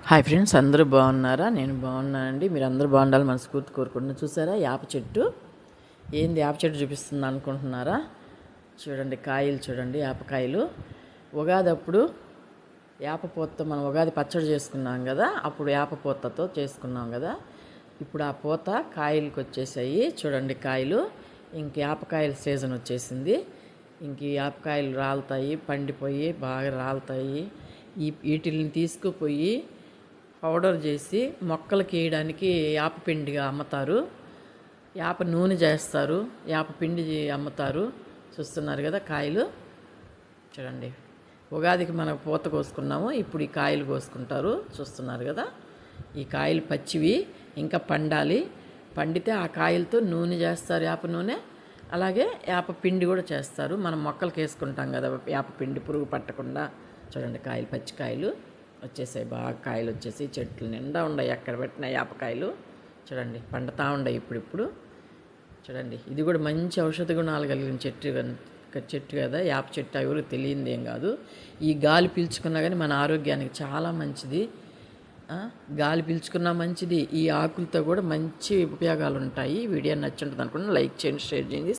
Hi friends, అందరూ బాగున్నారా? నేను బాగున్నానండి. మీరు అందరూ బాగుండాలి మనస్ఫూర్తి కోరుకుంటున్నాను. చూసారా యాప చెట్టు? ఏంది యాప చెట్టు చూపిస్తుంది అనుకుంటున్నారా? చూడండి, కాయలు చూడండి, యాపకాయలు. ఉగాది అప్పుడు యాప పూతతో మనం ఉగాది పచ్చడి చేసుకున్నాం కదా, అప్పుడు యాప పూతతో చేసుకున్నాం కదా. ఇప్పుడు ఆ పూత కాయలకు వచ్చేసాయి. చూడండి కాయలు. ఇంక యాపకాయల సీజన్ వచ్చేసింది. ఇంక ఈ యాపకాయలు రాలుతాయి, పండిపోయి బాగా రాలుతాయి. వీటిని తీసుకుపోయి పౌడర్ చేసి మొక్కలకి వేయడానికి యాప పిండిగా అమ్ముతారు. యాప నూనె చేస్తారు, యాప పిండి అమ్ముతారు. చూస్తున్నారు కదా కాయలు. చూడండి, ఉగాదికి మనం పూత కోసుకున్నాము, ఇప్పుడు ఈ కాయలు కోసుకుంటారు. చూస్తున్నారు కదా, ఈ కాయలు పచ్చివి, ఇంకా పండాలి. పండితే ఆ కాయలతో నూనె చేస్తారు, యాప నూనె. అలాగే యాప పిండి కూడా చేస్తారు. మనం మొక్కలకి వేసుకుంటాం కదా యాప పిండి, పురుగు పట్టకుండా. చూడండి కాయలు, పచ్చి కాయలు వచ్చేసాయి. బాగా కాయలు వచ్చేసి చెట్లు నిండా ఉన్నాయి, ఎక్కడ పెట్టిన యాపకాయలు. చూడండి పండుతూ ఉన్నాయి ఇప్పుడిప్పుడు. చూడండి, ఇది కూడా మంచి ఔషధ గుణాలు కలిగిన చెట్టు కదా యాప చెట్టు. ఎవరికి తెలియంది ఏం కాదు. ఈ గాలి పీల్చుకున్నా కానీ మన ఆరోగ్యానికి చాలా మంచిది. గాలి పీల్చుకున్నా మంచిది. ఈ ఆకులతో కూడా మంచి ఉపయోగాలు ఉంటాయి. వీడియో నచ్చుంటుంది అనుకున్నా. లైక్ చేయండి, షేర్ చేయండి.